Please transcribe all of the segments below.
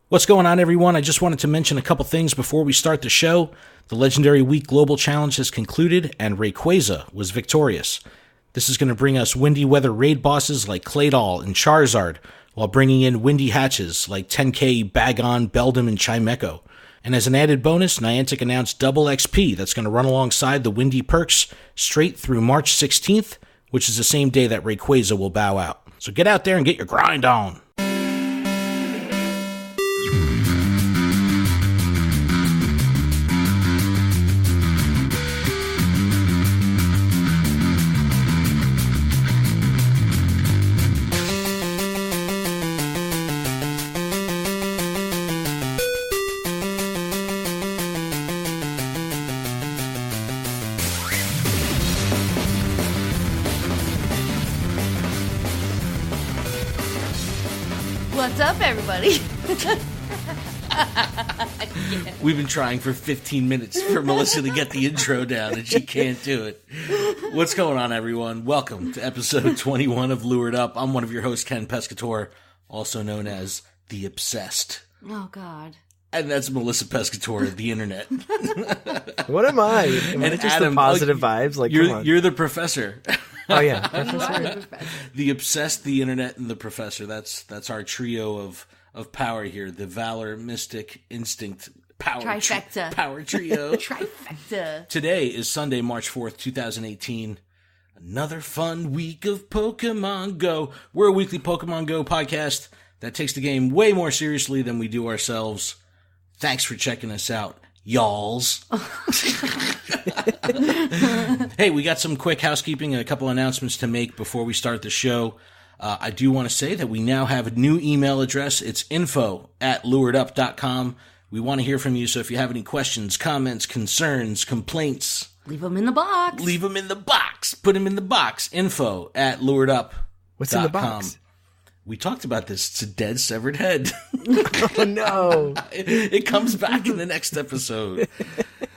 What's going on, everyone? I just wanted to mention a couple things before we start the show. The Legendary Week Global Challenge has concluded, and Rayquaza was victorious. This is going to bring us windy weather raid bosses like Claydol and Charizard, while bringing in windy hatches like 10k Bagon, Beldum, and Chimecho. And as an added bonus, Niantic announced double XP that's going to run alongside the windy perks straight through March 16th, which is the same day that Rayquaza will bow out. So get out there and get your grind on. What's up, everybody? We've been trying for 15 minutes for Melissa to get the intro down, and she can't do it. What's going on, everyone? Welcome to episode 21 of Lured Up. I'm one of your hosts, Ken Pescator, also known as The Obsessed. Oh, God. And that's Melissa Pescator, the internet. What am I? Am I just Adam, the positive vibes? Like, you're the professor. Oh, yeah. Professor. The Obsessed, the internet, and the professor. That's our trio of power here. The Valor, Mystic, Instinct, Power. Trifecta. Power trio. Trifecta. Today is Sunday, March 4th, 2018. Another fun week of Pokemon Go. We're a weekly Pokemon Go podcast that takes the game way more seriously than we do ourselves. Thanks for checking us out, y'alls. Hey, we got some quick housekeeping and a couple announcements to make before we start the show. I do want to say that we now have a new email address. It's info@luredup.com. We want to hear from you, so if you have any questions, comments, concerns, complaints, leave them in the box. Leave them in the box. Put them in the box. Info@luredup.com. What's in the box? We talked about this. It's a dead, severed head. Oh, no. It comes back in the next episode.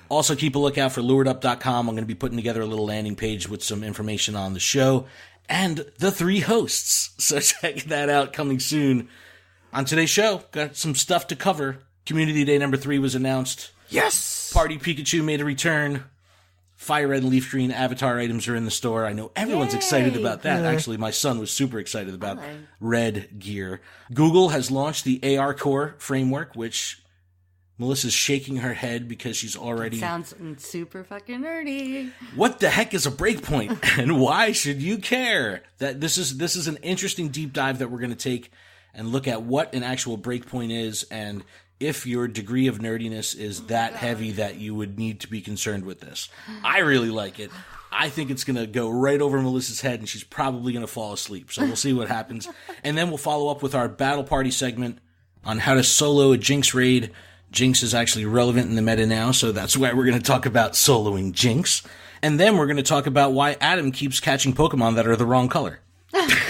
Also, keep a lookout for luredup.com. I'm going to be putting together a little landing page with some information on the show and the three hosts. So check that out coming soon. On today's show, got some stuff to cover. Community Day number 3 was announced. Yes! Party Pikachu made a return. Fire Red and Leaf Green avatar items are in the store. I know everyone's excited about that. Actually, my son was super excited about red gear. Google has launched the AR Core framework, which Melissa's shaking her head because she's already... Sounds super fucking nerdy. What the heck is a breakpoint, and why should you care? That this is an interesting deep dive that we're going to take and look at what an actual breakpoint is, and if your degree of nerdiness is that heavy that you would need to be concerned with this. I really like it. I think it's going to go right over Melissa's head, and she's probably going to fall asleep. So we'll see what happens. And then we'll follow up with our Battle Party segment on how to solo a Jynx raid. Jynx is actually relevant in the meta now, so that's why we're going to talk about soloing Jynx. And then we're going to talk about why Adam keeps catching Pokemon that are the wrong color.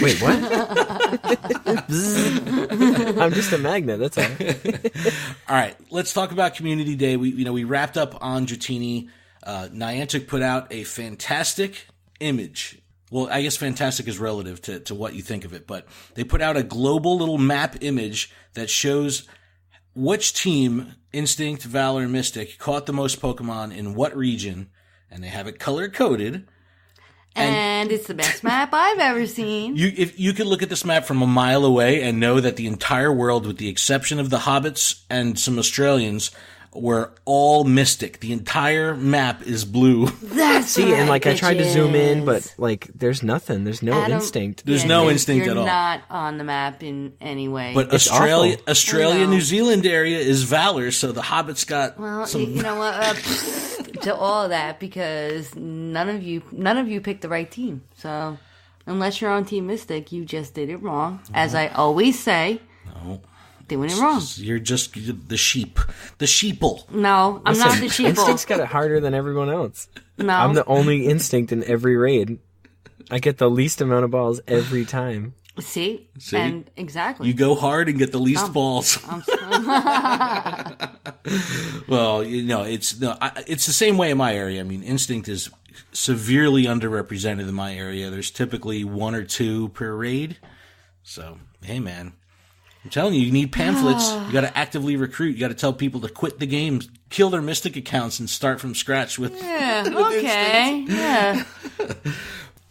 Wait, what? I'm just a magnet, that's all. All right, let's talk about Community Day. We wrapped up on Dratini. Niantic put out a fantastic image. Well, I guess fantastic is relative to what you think of it, but they put out a global little map image that shows which team, Instinct, Valor, Mystic, caught the most Pokemon in what region, and they have it color-coded. And it's the best map I've ever seen. If you could look at this map from a mile away and know that the entire world, with the exception of the Hobbits and some Australians, were all Mystic. The entire map is blue. That's right, and I tried to zoom in, but there's nothing. There's no Instinct. There's no Instinct at all. You're not on the map in any way. But it's Australia, New Zealand area is Valor, so the Hobbits got some... You know what? To all of that, because none of you picked the right team. So unless you're on Team Mystic, you just did it wrong. As I always say, doing it wrong. You're just the sheep. The sheeple. No, I'm not the sheeple. Instinct's got it harder than everyone else. No. I'm the only Instinct in every raid. I get the least amount of balls every time. See? And exactly. You go hard and get the least balls. Well, it's the same way in my area. I mean, Instinct is severely underrepresented in my area. There's typically 1 or 2 per raid. So, hey, man. I'm telling you need pamphlets. You got to actively recruit. You got to tell people to quit the game, kill their Mystic accounts, and start from scratch with. Yeah. Okay. Yeah.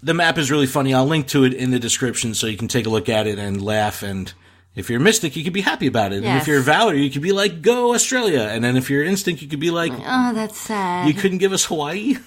The map is really funny. I'll link to it in the description so you can take a look at it and laugh. And if you're Mystic, you could be happy about it. Yes. And if you're Valor, you could be like, go Australia. And then if you're Instinct, you could be like, oh, that's sad. You couldn't give us Hawaii?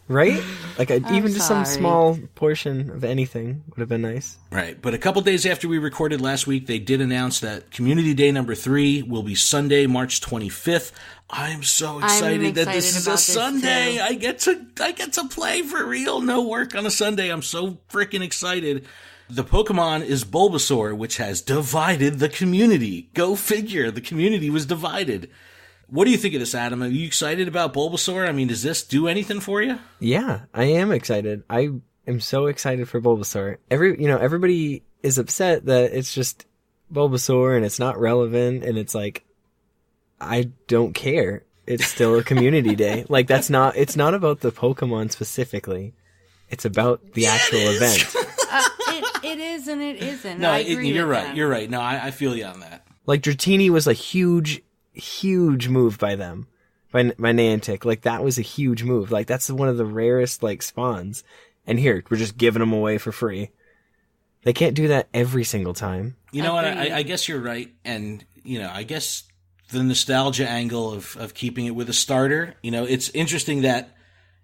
Right? Like even just some sorry. small portion of anything would have been nice. Right. But a couple days after we recorded last week, they did announce that Community Day number 3 will be Sunday, March 25th. I'm so excited that this is a Sunday. Too. I get to play for real. No work on a Sunday. I'm so freaking excited. The Pokemon is Bulbasaur, which has divided the community. Go figure. The community was divided. What do you think of this, Adam? Are you excited about Bulbasaur? I mean, does this do anything for you? Yeah, I am excited. I am so excited for Bulbasaur. Everybody is upset that it's just Bulbasaur and it's not relevant, and it's like, I don't care. It's still a community day. Like, it's not about the Pokemon specifically. It's about the actual event. It is and it isn't. No, I agree you're with right. that. You're right. No, I feel you on that. Like, Dratini was a huge move by them, by Niantic. Like, that was a huge move. Like, that's one of the rarest, like, spawns. And here, we're just giving them away for free. They can't do that every single time. You know what? I guess you're right. And, I guess the nostalgia angle of keeping it with a starter, it's interesting that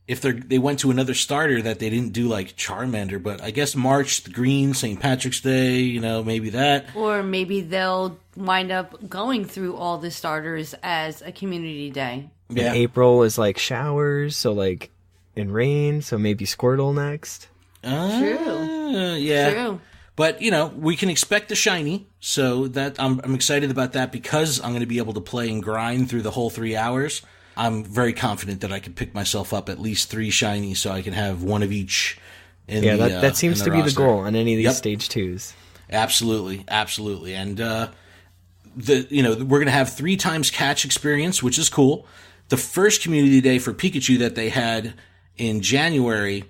if they went to another starter that they didn't do like Charmander, but I guess March, the green, St. Patrick's Day, maybe that. Or maybe they'll wind up going through all the starters as a community day. Yeah. And April is like showers, so like in rain, so maybe Squirtle next. True. Yeah. True. But, we can expect the shiny, so that I'm excited about that because I'm going to be able to play and grind through the whole 3 hours. I'm very confident that I can pick myself up at least 3 shinies so I can have one of each in that seems to be roster. the goal on any of these stage 2s. Absolutely. And we're going to have 3 times catch experience, which is cool. The first community day for Pikachu that they had in January,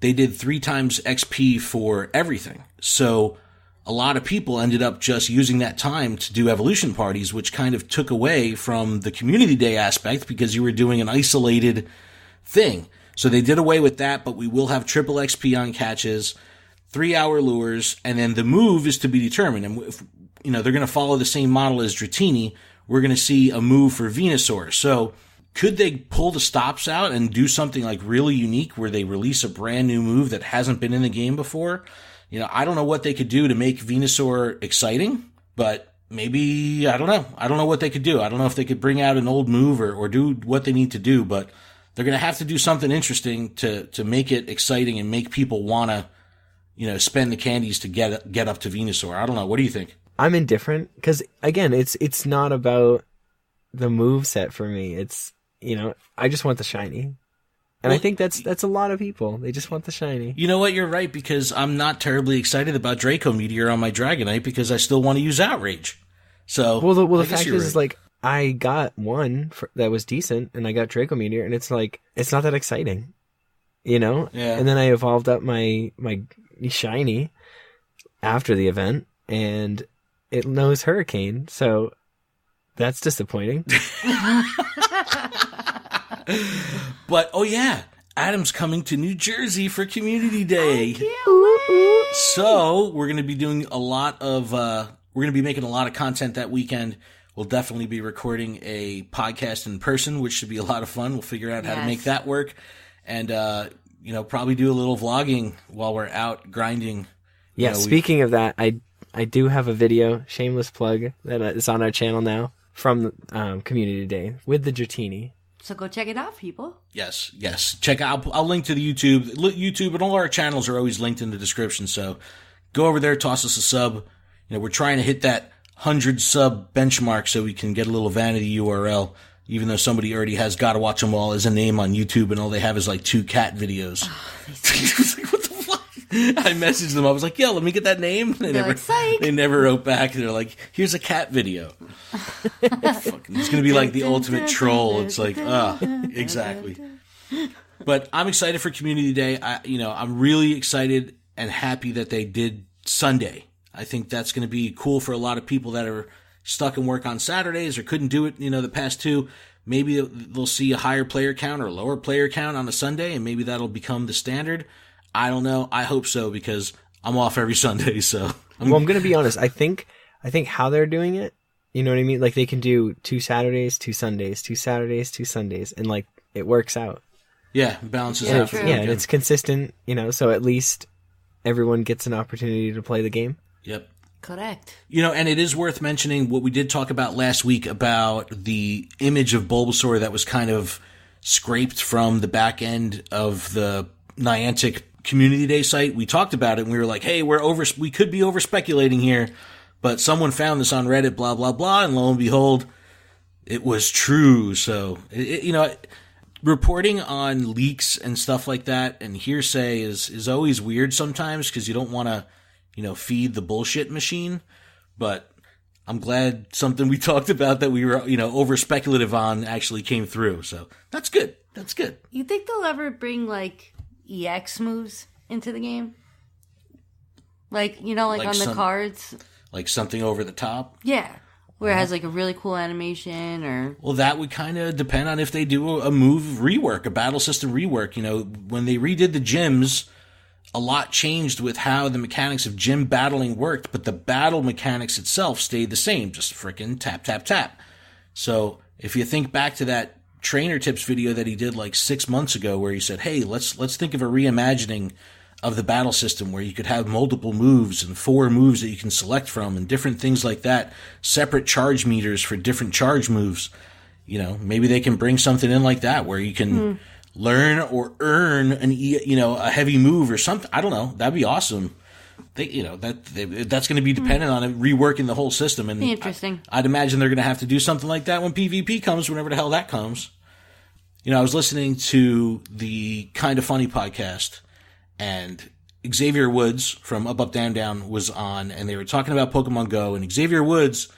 they did 3 times XP for everything. So a lot of people ended up just using that time to do evolution parties, which kind of took away from the community day aspect because you were doing an isolated thing. So they did away with that, but we will have triple XP on catches, 3-hour lures, and then the move is to be determined. And if, they're going to follow the same model as Dratini, we're going to see a move for Venusaur. So could they pull the stops out and do something like really unique where they release a brand new move that hasn't been in the game before? I don't know what they could do to make Venusaur exciting, but maybe, I don't know. I don't know what they could do. I don't know if they could bring out an old move or do what they need to do, but they're going to have to do something interesting to make it exciting and make people want to, spend the candies to get up to Venusaur. I don't know. What do you think? I'm indifferent because, again, it's not about the move set for me. It's, I just want the shiny. And I think that's a lot of people. They just want the shiny. You know what? You're right, because I'm not terribly excited about Draco Meteor on my Dragonite because I still want to use Outrage. So, the fact is, like, I got one that was decent, and I got Draco Meteor, and it's like, it's not that exciting, Yeah. And then I evolved up my shiny after the event, and it knows Hurricane, so that's disappointing. But, oh yeah, Adam's coming to New Jersey for Community Day. So, we're going to be doing we're going to be making a lot of content that weekend. We'll definitely be recording a podcast in person, which should be a lot of fun. We'll figure out how to make that work. And, probably do a little vlogging while we're out grinding. Yeah, speaking of that, I do have a video, shameless plug, that is on our channel now from Community Day with the Dratini. So go check it out, people. Yes. Check out. I'll link to the YouTube. YouTube and all our channels are always linked in the description. So go over there, toss us a sub. We're trying to hit that 100 sub benchmark so we can get a little vanity URL. Even though somebody already has Gotta Watch Them All as a name on YouTube, and all they have is like 2 cat videos. What the fuck? I messaged them. I was like, "Yo, let me get that name." They never wrote back. They're like, "Here's a cat video." It's gonna be like the ultimate troll. It's like, exactly. But I'm excited for Community Day. I'm really excited and happy that they did Sunday. I think that's going to be cool for a lot of people that are stuck in work on Saturdays or couldn't do it, the past two. Maybe they'll see a higher player count or a lower player count on a Sunday, and maybe that'll become the standard. I don't know. I hope so, because I'm off every Sunday, so. I'm going to be honest. I think how they're doing it, you know what I mean? Like, they can do 2 Saturdays, 2 Sundays, 2 Saturdays, 2 Sundays, and, like, it works out. Yeah, it balances and out. And it's consistent, so at least everyone gets an opportunity to play the game. Yep. Correct. And it is worth mentioning what we did talk about last week about the image of Bulbasaur that was kind of scraped from the back end of the Niantic Community Day site. We talked about it and we were like, hey, we could be over speculating here, but someone found this on Reddit, blah, blah, blah, and lo and behold, it was true. So, reporting on leaks and stuff like that and hearsay is always weird sometimes because you don't want to, feed the bullshit machine. But I'm glad something we talked about that we were, over speculative on actually came through. So that's good. That's good. You think they'll ever bring, like, EX moves into the game? Like, like on the cards? Like something over the top? Yeah. Where it has, like, a really cool animation or... Well, that would kind of depend on if they do a move rework, a battle system rework. When they redid the gyms, a lot changed with how the mechanics of gym battling worked, but the battle mechanics itself stayed the same. Just frickin' tap, tap, tap. So if you think back to that trainer tips video that he did like 6 months ago where he said, hey, let's think of a reimagining of the battle system where you could have multiple moves and 4 moves that you can select from and different things like that, separate charge meters for different charge moves. Maybe they can bring something in like that where you can learn or earn a heavy move or something. I don't know. That'd be awesome. That's going to be dependent on it, reworking the whole system. And interesting. I'd imagine they're going to have to do something like that when PvP comes, whenever the hell that comes. I was listening to the Kind of Funny podcast, and Xavier Woods from Up, Up, Down, Down was on, and they were talking about Pokemon GO, and Xavier Woods,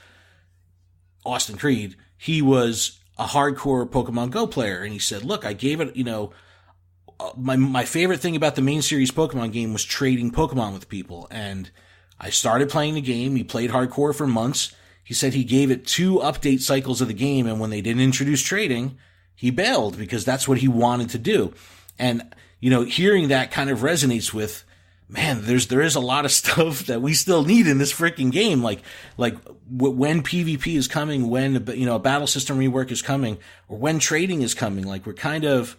Austin Creed, he was a hardcore Pokemon GO player, and he said, look, I gave it, my favorite thing about the main series Pokemon game was trading Pokemon with people, and I started playing the game. He played hardcore for months. He said he gave it 2 update cycles of the game, and when they didn't introduce trading, he bailed because that's what he wanted to do. And, hearing that kind of resonates with, man, there is a lot of stuff that we still need in this freaking game. Like when PvP is coming, when, a battle system rework is coming, or when trading is coming, like we're kind of,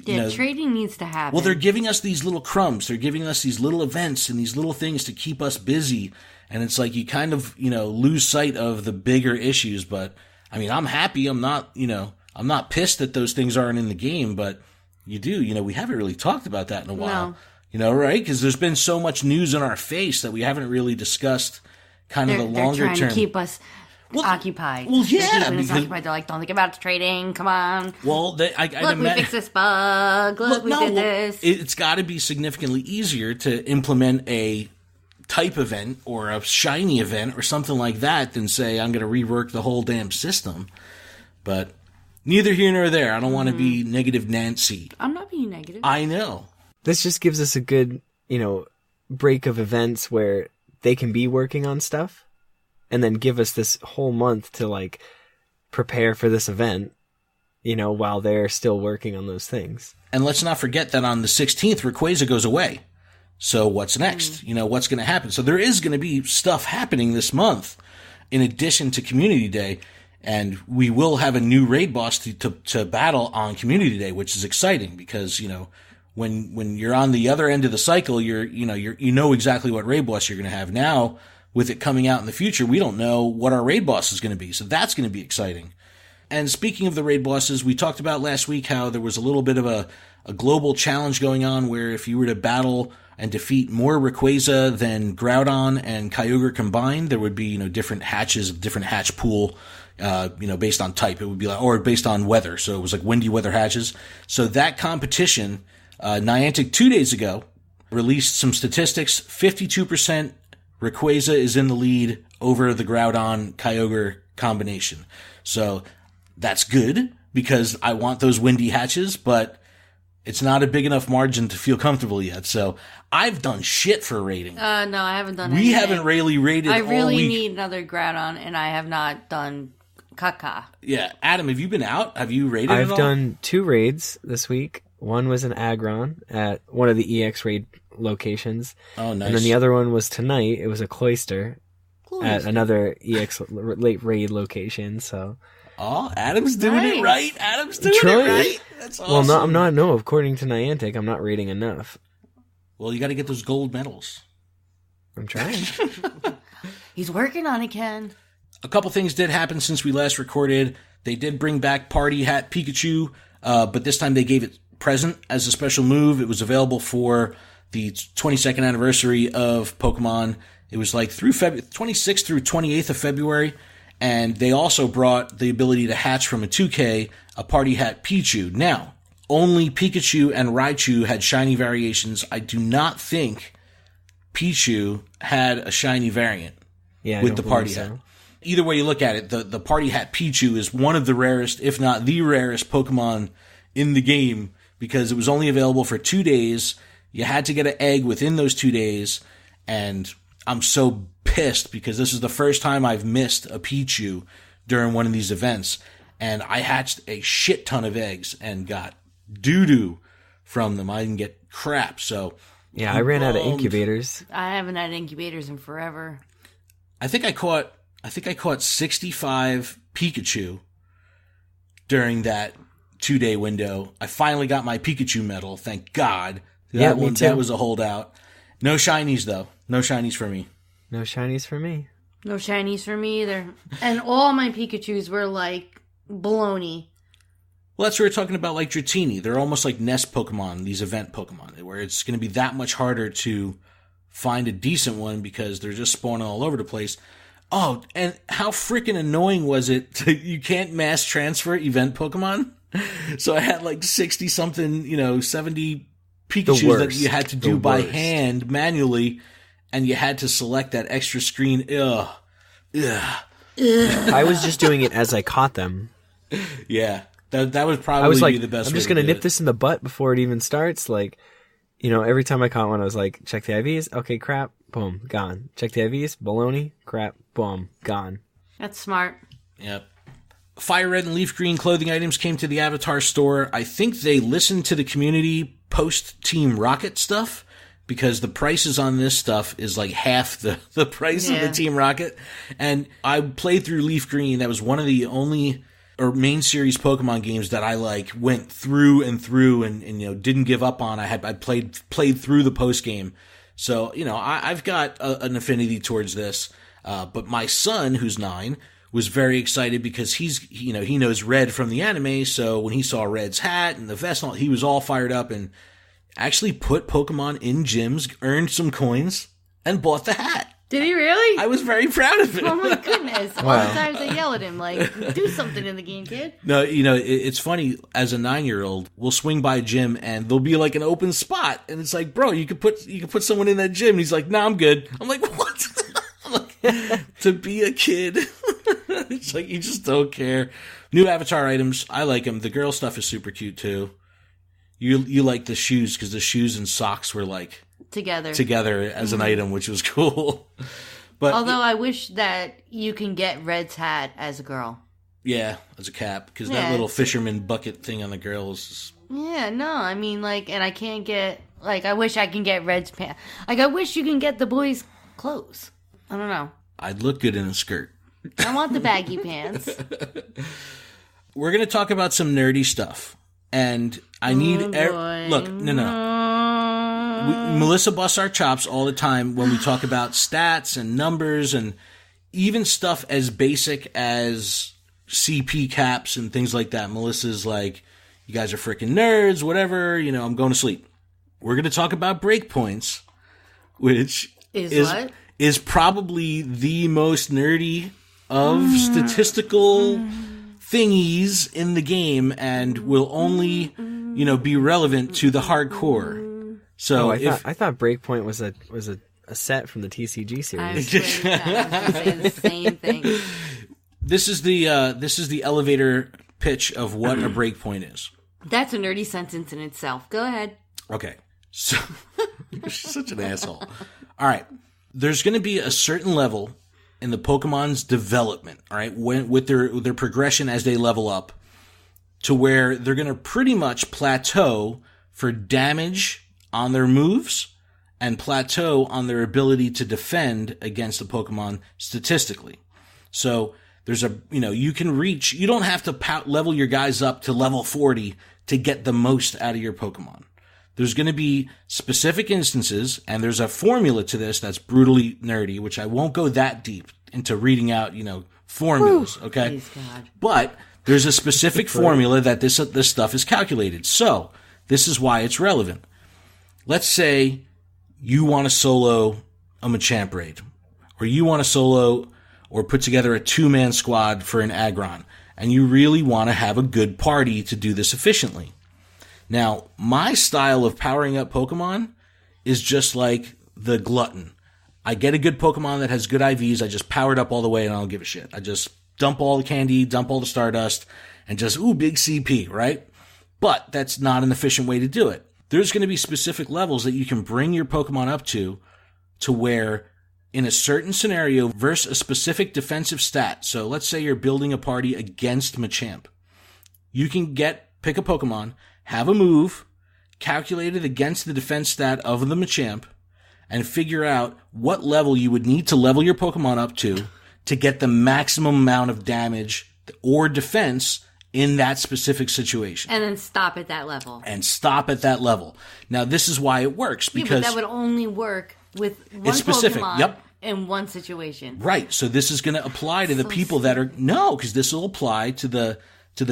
trading needs to happen. Well, they're giving us these little crumbs. They're giving us these little events and these little things to keep us busy. And it's like you kind of, lose sight of the bigger issues. But I mean, I'm happy. I'm not pissed that those things aren't in the game, but you do, we haven't really talked about that in a while. No. Right? Because there's been so much news in our face that we haven't really discussed kind of the longer term. They're trying to keep us occupied. Well, yeah. They're occupied. They're like, don't think about trading. Come on. Well, we fixed this bug. We did this. It's got to be significantly easier to implement a type event or a shiny event or something like that than say, I'm going to rework the whole damn system. But neither here nor there. I don't want to be negative Nancy. I'm not being negative. I know. This just gives us a good, break of events where they can be working on stuff and then give us this whole month to, like, prepare for this event, while they're still working on those things. And let's not forget that on the 16th, Rayquaza goes away. So what's next? What's going to happen? So there is going to be stuff happening this month in addition to Community Day. And we will have a new raid boss to battle on Community Day, which is exciting because, when you're on the other end of the cycle, you know exactly what raid boss you're going to have. Now, with it coming out in the future, we don't know what our raid boss is going to be. So that's going to be exciting. And speaking of the raid bosses, we talked about last week how there was a little bit of a global challenge going on where if you were to battle and defeat more Rayquaza than Groudon and Kyogre combined, there would be, different hatches, different hatch pool, based on type. It would be like, or based on weather. So it was like windy weather hatches. So that competition, Niantic 2 days ago released some statistics. 52% Rayquaza is in the lead over the Groudon Kyogre combination. So that's good because I want those windy hatches, but It's not a big enough margin to feel comfortable yet. So I've done shit for rating. No, I haven't done We anything. haven't really rated I all really week. need another Groudon, and I have not done caca. Yeah. Adam, have you been out? Have you rated I've at all? done 2 raids this week. One was an Aggron at one of the EX raid locations. Oh, nice. And then the other one was tonight. It was a Cloyster at another EX late raid location. So, Oh, Adam's doing it Nice. right. Adam's doing Trying. it right. That's awesome. well, no, I'm not. No, according to Niantic, I'm not rating enough. Well, you got to get those gold medals. I'm trying. He's working on it, Ken. A couple things did happen since we last recorded. They did bring back Party Hat Pikachu, but this time they gave it present as a special move. It was available for the 22nd anniversary of Pokemon. It was like through 26th through 28th of February. And they also brought the ability to hatch from a 2K a Party Hat Pichu. Now, only Pikachu and Raichu had shiny variations. I do not think Pichu had a shiny variant Yeah, I with don't the Party believe Hat. so. Either way you look at it, the Party Hat Pichu is one of the rarest, if not the rarest Pokemon in the game because it was only available for 2 days. You had to get an egg within those 2 days, and I'm so pissed because this is the first time I've missed a Pichu during one of these events, and I hatched a shit ton of eggs and got doo-doo from them. I didn't get crap, so... Yeah, I ran out of incubators. I haven't had incubators in forever. I think I caught 65 Pikachu during that 2-day window. I finally got my Pikachu medal, thank God. Yeah, me too. That was a holdout. No shinies, though. No shinies for me. No shinies for me. No shinies for me either. And all my Pikachus were like baloney. Well, that's what we're talking about, like Dratini. They're almost like nest Pokemon, these event Pokemon, where it's going to be that much harder to find a decent one because they're just spawning all over the place. Oh, and how freaking annoying was it? You can't mass transfer event Pokemon? So I had like 60-something, 70 Pikachus that you had to do by hand manually, and you had to select that extra screen. Ugh. I was just doing it as I caught them. Yeah. That would probably I was like, be the best I'm way just to going to do nip it. this in the butt before it even starts. Like, every time I caught one, I was like, check the IVs. Okay, crap. Boom. Gone. Check the IVs. Baloney. Crap. Boom. Gone. That's smart. Yep. Fire Red and Leaf Green clothing items came to the Avatar store. I think they listened to the community post Team Rocket stuff because the prices on this stuff is like half the price of the Team Rocket. And I played through Leaf Green. That was one of the only main series Pokemon games that I went through and didn't give up on. I played through the post game. So, I've got an affinity towards this. But my son, who's 9, was very excited because he knows Red from the anime. So when he saw Red's hat and the vest, he was all fired up and actually put Pokemon in gyms, earned some coins, and bought the hat. Did he really? I was very proud of him. Oh my goodness. All the times I yell at him, do something in the game, kid. No, it's funny, as a 9-year-old, we'll swing by a gym and there'll be like an open spot and it's like, bro, you could put someone in that gym. And he's like, nah, I'm good. I'm like, what? I'm like, to be a kid. It's like, you just don't care. New Avatar items. I like them. The girl stuff is super cute too. You like the shoes because the shoes and socks were like together as an item, which was cool. But although I wish that you can get Red's hat as a girl. Yeah, as a cap, because that little fisherman bucket thing on the girls. Yeah, no, I mean, and I can't get, I wish I can get Red's pants. I wish you can get the boys' clothes. I don't know. I'd look good in a skirt. I want the baggy pants. We're going to talk about some nerdy stuff. And I need... Look, Melissa busts our chops all the time when we talk about stats and numbers and even stuff as basic as CP caps and things like that. Melissa's like, you guys are freaking nerds, whatever, I'm going to sleep. We're going to talk about breakpoints, which is probably the most nerdy of statistical thingies in the game and will only, be relevant to the hardcore. So I thought Breakpoint was a set from the TCG series. I was going to say the same thing. This is the elevator pitch of what a breakpoint is. That's a nerdy sentence in itself. Go ahead. Okay. So, you're such an asshole. All right. There's going to be a certain level in the Pokemon's development, all right, with their progression as they level up, to where they're going to pretty much plateau for damage on their moves and plateau on their ability to defend against the Pokemon statistically. So there's you don't have to level your guys up to level 40 to get the most out of your Pokemon. There's going to be specific instances, and there's a formula to this that's brutally nerdy, which I won't go that deep into reading out, formulas, okay? Please, God. But there's a specific formula that this stuff is calculated. So this is why it's relevant. Let's say you want to solo a Machamp raid, or you want to solo or put together a 2-man squad for an Aggron, and you really want to have a good party to do this efficiently. Now, my style of powering up Pokemon is just like the glutton. I get a good Pokemon that has good IVs, I just power it up all the way and I don't give a shit. I just dump all the candy, dump all the Stardust, and just, big CP, right? But that's not an efficient way to do it. There's going to be specific levels that you can bring your Pokemon up to where in a certain scenario versus a specific defensive stat. So let's say you're building a party against Machamp. You can pick a Pokemon, have a move calculated against the defense stat of the Machamp, and figure out what level you would need to level your Pokemon up to get the maximum amount of damage or defense in that specific situation. And then stop at that level. Now, this is why it works, because... but that would only work with one it's specific. Pokemon Yep. in one situation. Right. So this is going to apply to the people that are... No, because this will apply to the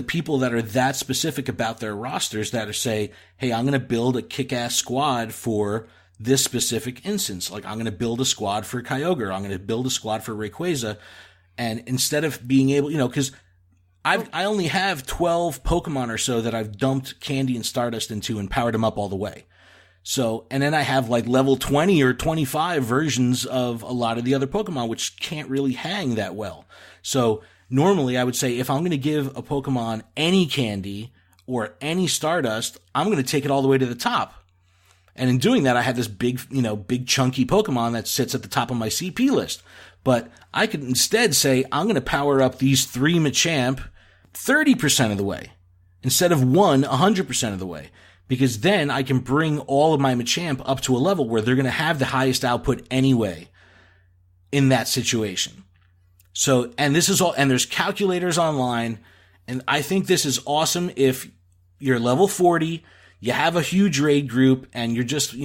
people that are that specific about their rosters, that are say, hey, I'm going to build a kick-ass squad for this specific instance. Like, I'm going to build a squad for Kyogre. I'm going to build a squad for Rayquaza. And instead of being able, because I only have 12 Pokemon or so that I've dumped candy and Stardust into and powered them up all the way. So, and then I have like level 20 or 25 versions of a lot of the other Pokemon, which can't really hang that well. So normally I would say if I'm going to give a Pokemon any candy or any Stardust, I'm going to take it all the way to the top. And in doing that, I have this big chunky Pokemon that sits at the top of my CP list. But I could instead say, I'm going to power up these 3 Machamp 30% of the way instead of 100% of the way. Because then I can bring all of my Machamp up to a level where they're going to have the highest output anyway in that situation. So, and this is all, and there's calculators online. And I think this is awesome if you're level 40, you have a huge raid group, and you're just,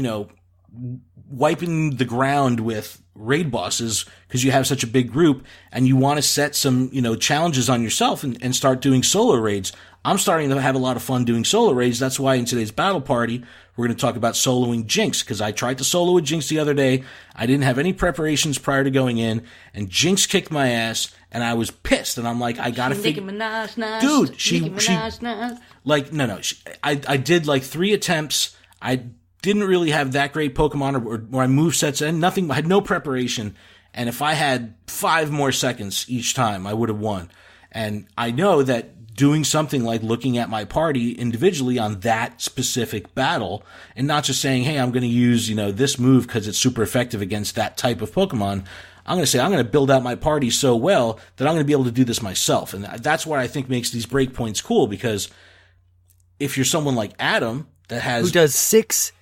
wiping the ground with raid bosses because you have such a big group, and you want to set some, challenges on yourself and start doing solo raids. I'm starting to have a lot of fun doing solo raids. That's why in today's battle party, we're going to talk about soloing Jynx, because I tried to solo with Jynx the other day. I didn't have any preparations prior to going in, and Jynx kicked my ass, and I was pissed, and I'm like, I gotta figure... Dude, she like, no, I did like 3 attempts. I didn't really have that great Pokemon or my movesets and nothing. I had no preparation. And if I had 5 more seconds each time, I would have won. And I know that doing something like looking at my party individually on that specific battle and not just saying, hey, I'm going to use, this move because it's super effective against that type of Pokemon. I'm going to say, I'm going to build out my party so well that I'm going to be able to do this myself. And that's what I think makes these breakpoints cool, because if you're someone like Adam that has... Who does 6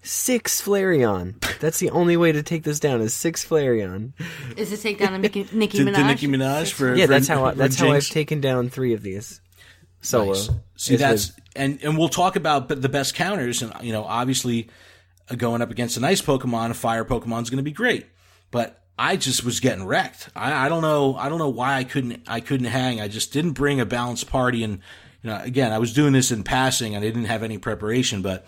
Flareon. That's the only way to take this down, is 6 Flareon. Is to take down Nicki Minaj? To Nicki Minaj for... Yeah, that's how I've taken down 3 of these. Solo. Nice. See, that's... And we'll talk about the best counters, and, obviously going up against a nice Pokemon, a fire Pokemon is going to be great. But I just was getting wrecked. I don't know why I couldn't hang. I just didn't bring a balanced party, and again, I was doing this in passing and I didn't have any preparation, but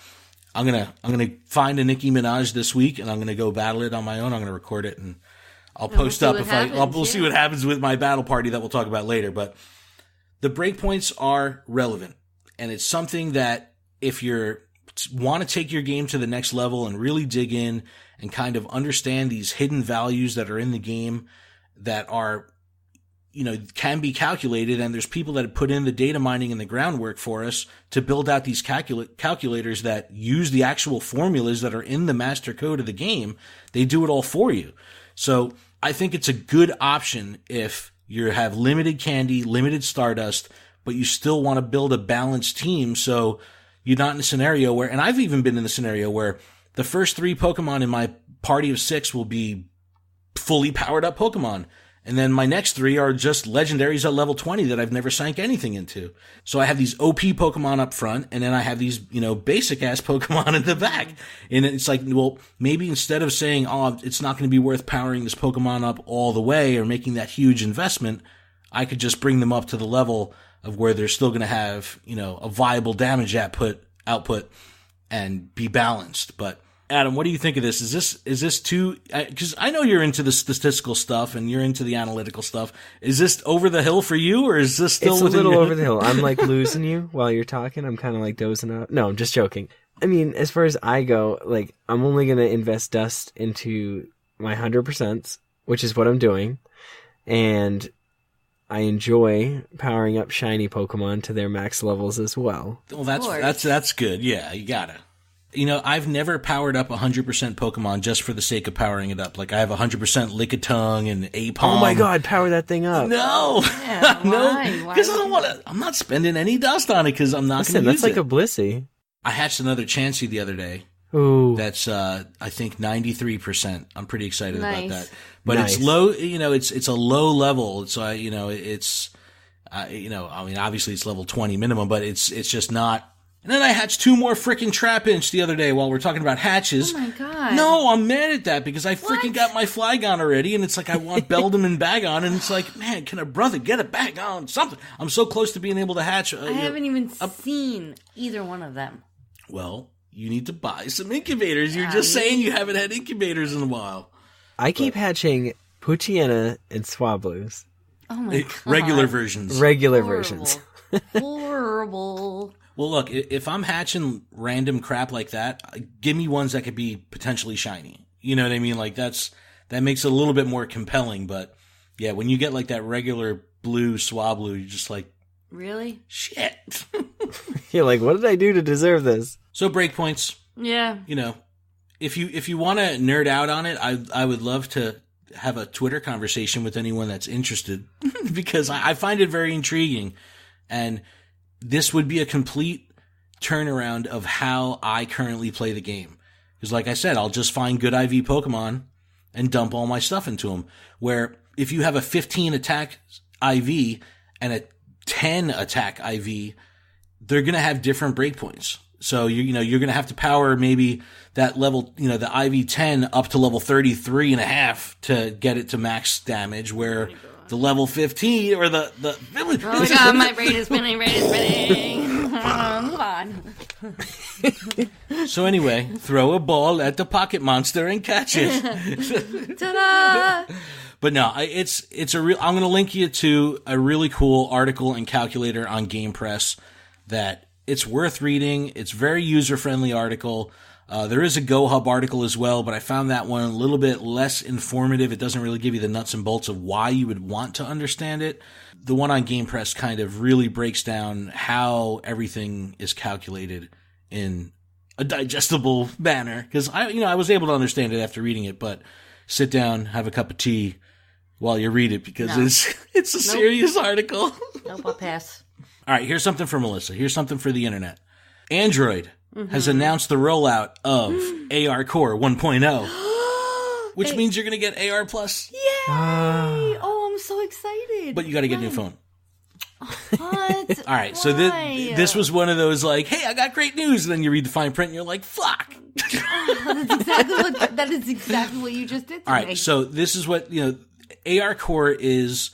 I'm gonna find a Nicki Minaj this week, and I'm gonna go battle it on my own. I'm gonna record it, and I'll post up we'll see what happens with my battle party that we'll talk about later. But the breakpoints are relevant, and it's something that if you want to take your game to the next level and really dig in and kind of understand these hidden values that are in the game that are can be calculated, and there's people that have put in the data mining and the groundwork for us to build out these calculators that use the actual formulas that are in the master code of the game. They do it all for you. So I think it's a good option if you have limited candy, limited Stardust, but you still want to build a balanced team. So you're not in a scenario where, and I've even been in the scenario where the first 3 Pokemon in my party of 6 will be fully powered up Pokemon. And then my next 3 are just legendaries at level 20 that I've never sank anything into. So I have these OP Pokemon up front, and then I have these, basic ass Pokemon in the back. And it's like, well, maybe instead of saying, oh, it's not going to be worth powering this Pokemon up all the way or making that huge investment, I could just bring them up to the level of where they're still going to have, a viable damage output and be balanced. But Adam, what do you think of this? Is this too, because I know you're into the statistical stuff and you're into the analytical stuff. Is this over the hill for you, or is this still It's a little over the hill. I'm like losing you while you're talking. I'm kind of like dozing out. No, I'm just joking. I mean, as far as I go, like, I'm only going to invest dust into my 100%, which is what I'm doing. And I enjoy powering up shiny Pokemon to their max levels as well. Well, that's good. Yeah, you gotta. I've never powered up 100% Pokemon just for the sake of powering it up. Like, I have 100% Lickitung and Apom. Oh my god, power that thing up. No. Yeah, no. Because I don't want to. I'm not spending any dust on it because I'm not going to use that's like it. a Blissey. I hatched another Chansey the other day. Ooh. That's, I think 93%. I'm pretty excited about that. But Nice. it's low, it's a low level. So, it's, obviously it's level 20 minimum, but it's just not. And then I hatched 2 more freaking Trapinch the other day while we're talking about hatches. Oh my god. No, I'm mad at that because I freaking got my Flygon already, and it's like I want Beldum and Bagon, and it's like, man, can a brother get a Bagon? Something. I'm so close to being able to hatch. I haven't even seen either one of them. Well, you need to buy some incubators. You're just saying you haven't had incubators in a while. I keep hatching Poochyena and Swablues. Oh my god. Regular versions. Regular Horrible. versions. Horrible. Well, look, if I'm hatching random crap like that, give me ones that could be potentially shiny. You know what I mean? Like, that makes it a little bit more compelling. But, yeah, when you get, like, that regular blue Swablu, you're just like, Really? shit. You're like, what did I do to deserve this? So, breakpoints. Yeah. If you want to nerd out on it, I would love to have a Twitter conversation with anyone that's interested because I find it very intriguing. And this would be a complete turnaround of how I currently play the game. Because like I said, I'll just find good IV Pokemon and dump all my stuff into them. Where if you have a 15 attack IV and a 10 attack IV, they're going to have different breakpoints. So you're going to have to power maybe that level, the IV 10 up to level 33 and a half to get it to max damage, where the level 15 or the Oh my god, my brain is spinning. Move on. So anyway, throw a ball at the pocket monster and catch it. Ta-da! But no, it's a real. I'm going to link you to a really cool article and calculator on Game Press that it's worth reading. It's a very user friendly article. There is a Go Hub article as well, but I found that one a little bit less informative. It doesn't really give you the nuts and bolts of why you would want to understand it. The one on Game Press kind of really breaks down how everything is calculated in a digestible manner. Because I was able to understand it after reading it, but sit down, have a cup of tea while you read it because it's a serious article. Nope, I'll pass. All right, here's something for Melissa. Here's something for the internet. Android has announced the rollout of AR Core 1.0, which means you're going to get AR Plus. Yay! Oh, I'm so excited. But you got to get a new phone. What? All right, so this was one of those like, hey, I got great news. And then you read the fine print and you're like, fuck. That is exactly what you just did to All me. right, so this is what, AR Core is,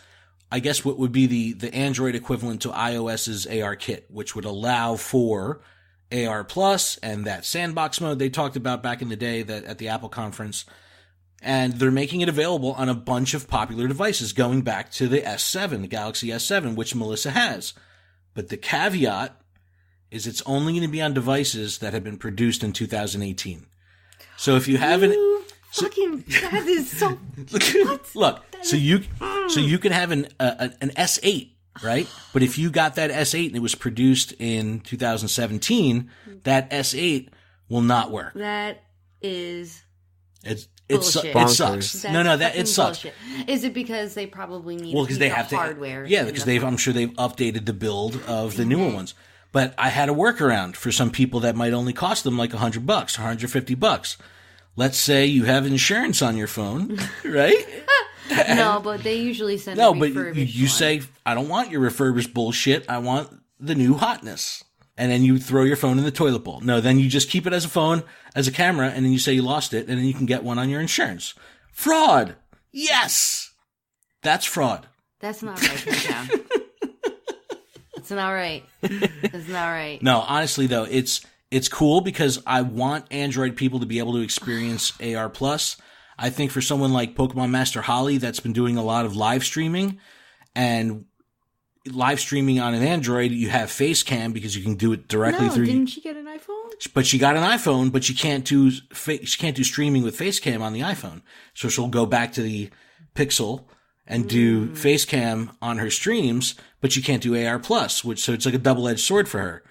I guess, what would be the Android equivalent to iOS's AR Kit, which would allow for AR Plus and that sandbox mode they talked about back in the day at the Apple conference. And they're making it available on a bunch of popular devices going back to the S7, the Galaxy S7, which Melissa has. But the caveat is it's only going to be on devices that have been produced in 2018. So if you haven't... That is so... Look, so you So you could have an S8, right? But if you got that S8 and it was produced in 2017, that S8 will not work. That is It bullshit. sucks. That's it sucks. bullshit. Is it because they probably need Well, because they have hardware? Yeah, because I'm sure they've updated the build of the newer ones. But I had a workaround for some people that might only cost them like $100 or $150. Let's say you have insurance on your phone, right? No, but they usually send No, a but refurbished you one. say, I don't want your refurbished bullshit. I want the new hotness. And then you throw your phone in the toilet bowl. No, then you just keep it as a phone, as a camera, and then you say you lost it, and then you can get one on your insurance. Fraud! Yes! That's fraud. That's not right, Tom. It's not right. It's not right. No, honestly though, it's cool because I want Android people to be able to experience AR+. I think for someone like Pokemon Master Holly that's been doing a lot of live streaming, and live streaming on an Android, you have face cam because you can do it directly through. Didn't she get an iPhone? But she got an iPhone, but she can't do streaming with face cam on the iPhone. So she'll go back to the Pixel and do face cam on her streams, but she can't do AR+, so it's like a double-edged sword for her.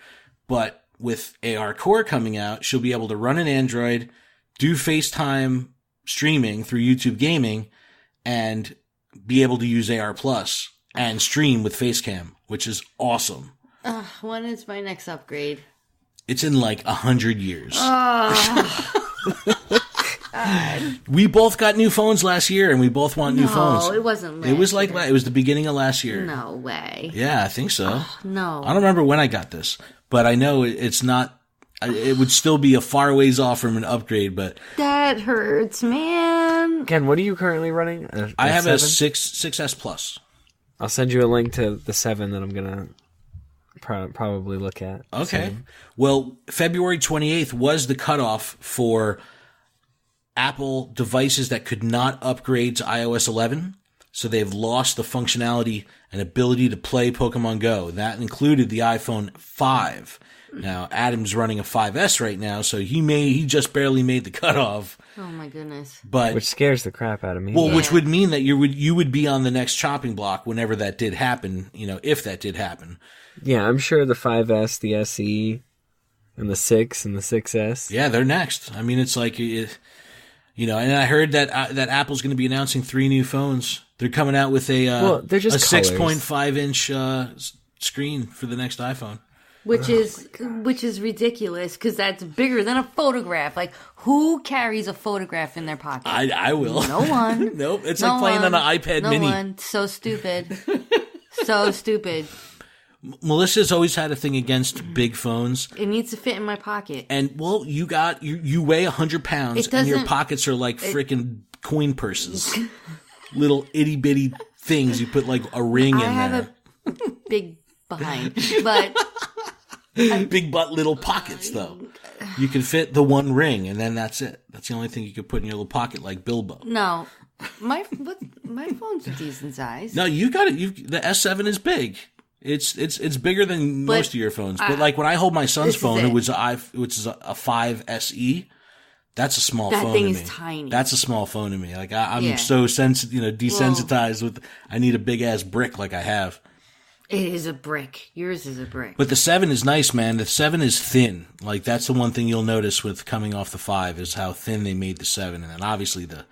But with AR Core coming out, she'll be able to run an Android, do FaceTime streaming through YouTube Gaming, and be able to use AR+ and stream with Facecam, which is awesome. When is my next upgrade? It's in like 100 years. We both got new phones last year, and we both want new phones. No, it wasn't last It was like year. it was the beginning of last year. No way. Yeah, I think so. No. I don't remember when I got this, but I know it's not. It would still be a far ways off from an upgrade, but That hurts, man. Ken, what are you currently running? I have a 7? 6S Plus. I'll send you a link to the 7 that I'm gonna probably look at. Okay. soon. Well, February 28th was the cutoff for Apple devices that could not upgrade to iOS 11. So they've lost the functionality and ability to play Pokemon Go. That included the iPhone 5. Now, Adam's running a 5S right now, so he just barely made the cutoff. Oh my goodness. But Which scares the crap out of me. well, Yeah. which would mean that you would be on the next chopping block whenever that did happen, if that did happen. Yeah, I'm sure the 5S, the SE, and the 6 and the 6S. Yeah, they're next. I mean, it's like, and I heard that Apple's going to be announcing 3 new phones. They're coming out with a they're just 6.5-inch screen for the next iPhone. Which is ridiculous because that's bigger than a photograph. Like, who carries a photograph in their pocket? I will. No one. Nope. It's No like playing one. on an iPad no mini. one. So stupid. So stupid. Melissa's always had a thing against big phones. It needs to fit in my pocket. And, well, you weigh 100 pounds It and your doesn't- pockets are like freaking coin purses. Little itty bitty things. You put like a ring in I have there. a big behind, but Big butt little pockets, though. You can fit the one ring, and then that's it. That's the only thing you could put in your little pocket, like Bilbo. no, my phone's a decent size. No, you got it. The S7 is big. It's bigger than most of your phones. But like when I hold my son's this is phone, it. which is a 5 SE, that's a small That phone thing to is me. tiny. That's a small phone to me. Like I'm Yeah. so desensitized with. I need a big ass brick like I have. It is a brick. Yours is a brick. But the 7 is nice, man. The 7 is thin. Like, that's the one thing you'll notice with coming off the 5 is how thin they made the 7. And then obviously the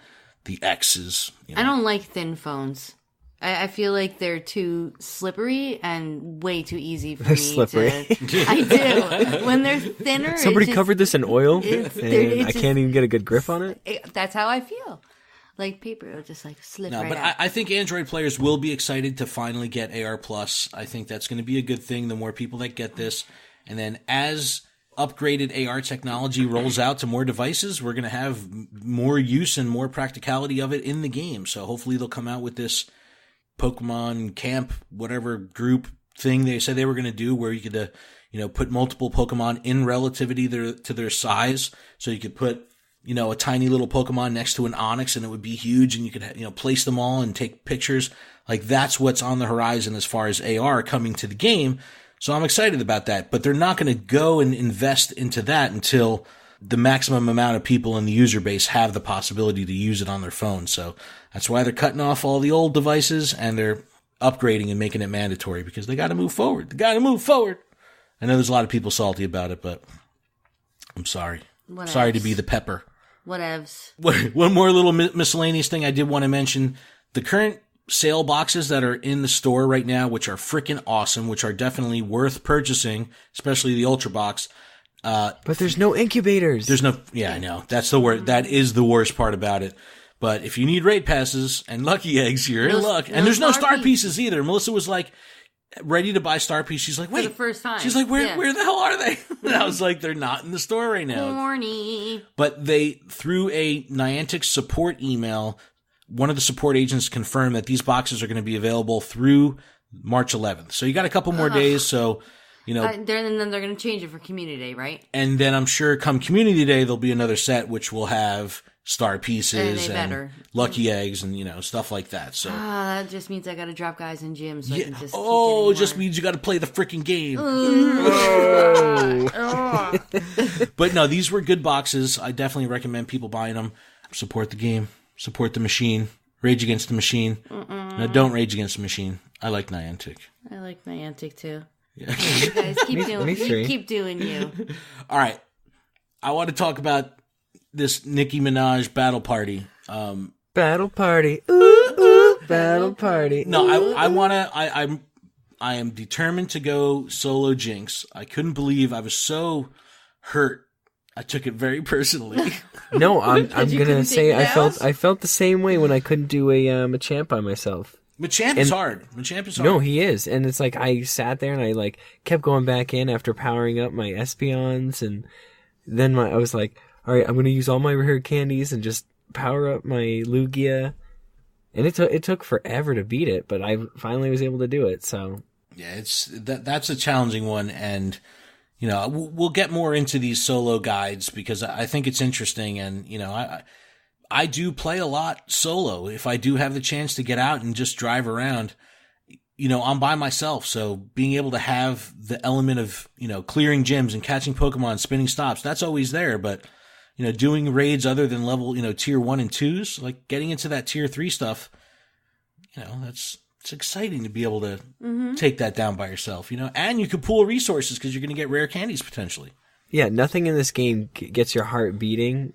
X is, I don't like thin phones. I feel like they're too slippery and way too easy for me slippery. to. I do. When they're thinner, Somebody it just- covered this in oil, it's- and it's I just- can't even get a good grip on it. That's how I feel. Like paper, it'll just like slip No, right but out. I think Android players will be excited to finally get AR+. I think that's going to be a good thing, the more people that get this. And then as upgraded AR technology rolls out to more devices, we're going to have more use and more practicality of it in the game. So hopefully they'll come out with this Pokemon camp, whatever group thing they said they were going to do, where you could, put multiple Pokemon in relativity to their size. So you could put a tiny little Pokemon next to an Onix and it would be huge and you could, place them all and take pictures. Like that's what's on the horizon as far as AR coming to the game. So I'm excited about that, but they're not going to go and invest into that until the maximum amount of people in the user base have the possibility to use it on their phone. So that's why they're cutting off all the old devices and they're upgrading and making it mandatory because they got to move forward. They got to move forward. I know there's a lot of people salty about it, but I'm sorry. Whatevs. Sorry to be the pepper. Whatevs. One more little miscellaneous thing I did want to mention. The current sale boxes that are in the store right now, which are freaking awesome, which are definitely worth purchasing, especially the Ultra Box. But there's no incubators. Yeah, I know. That's the worst. That is the worst part about it. But if you need raid passes and lucky eggs, you're in luck. And there's no star pieces either. Melissa was like, ready to buy star piece. She's like, wait. For the first time. She's like, where the hell are they? And I was like, they're not in the store right now. Horny. But through a Niantic support email, one of the support agents confirmed that these boxes are going to be available through March 11th. So you got a couple more days. So, and then they're going to change it for Community Day, right? And then I'm sure come Community Day, there'll be another set which will have star pieces and lucky eggs and, stuff like that. So that just means I got to drop guys in gyms. So I can just it just means you got to play the freaking game. But no, these were good boxes. I definitely recommend people buying them. Support the game. Support the machine. Rage Against the Machine. No, don't rage against the machine. I like Niantic. I like Niantic too. Yeah. You guys keep doing you. All right. I want to talk about this Nicki Minaj battle party. Battle party. Ooh, battle party. No, I am determined to go solo Jynx. I couldn't believe I was so hurt. I took it very personally. No, I'm gonna say I felt the same way when I couldn't do a Machamp by myself. Machamp is hard. Machamp is hard. No, he is, and it's like I sat there and I kept going back in after powering up my Espeons, and then I was like, all right, I'm gonna use all my rare candies and just power up my Lugia, and it took forever to beat it, but I finally was able to do it. So yeah, that's a challenging one, and we'll get more into these solo guides because I think it's interesting, and I do play a lot solo. If I do have the chance to get out and just drive around, I'm by myself. So being able to have the element of, clearing gyms and catching Pokemon, spinning stops, that's always there. But, doing raids other than level, tier 1 and 2s, like getting into that tier 3 stuff, it's exciting to be able to take that down by yourself, and you can pool resources because you're going to get rare candies potentially. Yeah, nothing in this game gets your heart beating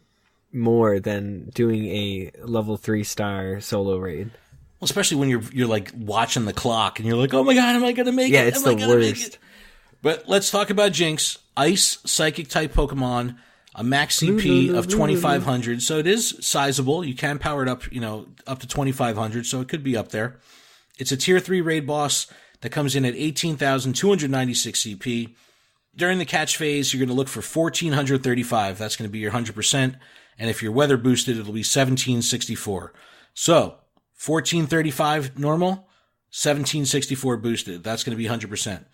more than doing a level 3-star solo raid. Well, especially when you're like watching the clock and you're like, oh my god, am I gonna make it? Yeah, it's the worst. But let's talk about Jynx. Ice psychic type Pokemon, a max CP of 2,500, so it is sizable. You can power it up, up to 2,500, so it could be up there. It's a tier 3 raid boss that comes in at 18,296 CP. During the catch phase, you're going to look for 1,435. That's going to be your 100%. And if you're weather boosted, it'll be 1764. So, 1435 normal, 1764 boosted. That's going to be 100%.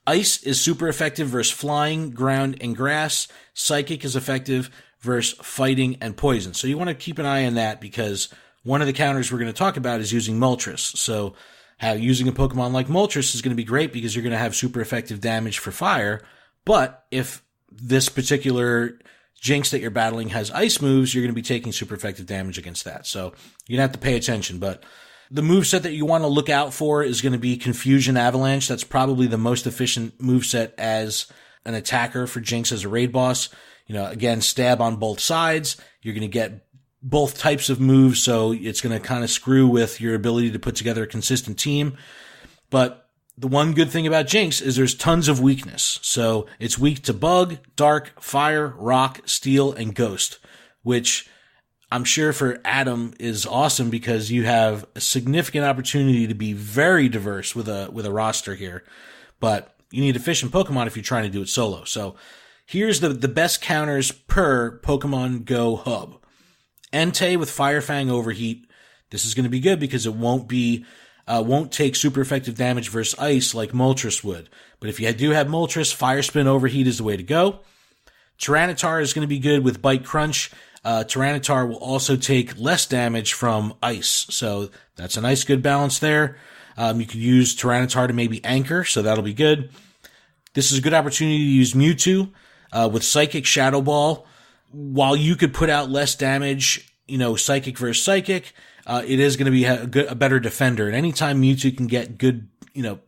Ice is super effective versus flying, ground, and grass. Psychic is effective versus fighting and poison. So you want to keep an eye on that because one of the counters we're going to talk about is using Moltres. So how using a Pokemon like Moltres is going to be great because you're going to have super effective damage for fire. But if this particular Jynx that you're battling has ice moves, you're going to be taking super effective damage against that. So you're going to have to pay attention. But the moveset that you want to look out for is going to be Confusion Avalanche. That's probably the most efficient moveset as an attacker for Jynx as a raid boss. Again, stab on both sides. You're going to get both types of moves, so it's going to kind of screw with your ability to put together a consistent team. But the one good thing about Jynx is there's tons of weakness. So it's weak to Bug, Dark, Fire, Rock, Steel, and Ghost, which I'm sure for Adam is awesome because you have a significant opportunity to be very diverse with a roster here. But you need efficient Pokemon if you're trying to do it solo. So here's the best counters per Pokemon Go hub. Entei with Fire Fang Overheat. This is going to be good because it won't take super effective damage versus ice like Moltres would. But if you do have Moltres, Fire Spin Overheat is the way to go. Tyranitar is going to be good with Bite Crunch. Tyranitar will also take less damage from ice. So that's a nice good balance there. You could use Tyranitar to maybe anchor, so that'll be good. This is a good opportunity to use Mewtwo with Psychic Shadow Ball. while you could put out less damage, Psychic versus Psychic, it is going to be a better defender. And anytime Mewtwo can get good,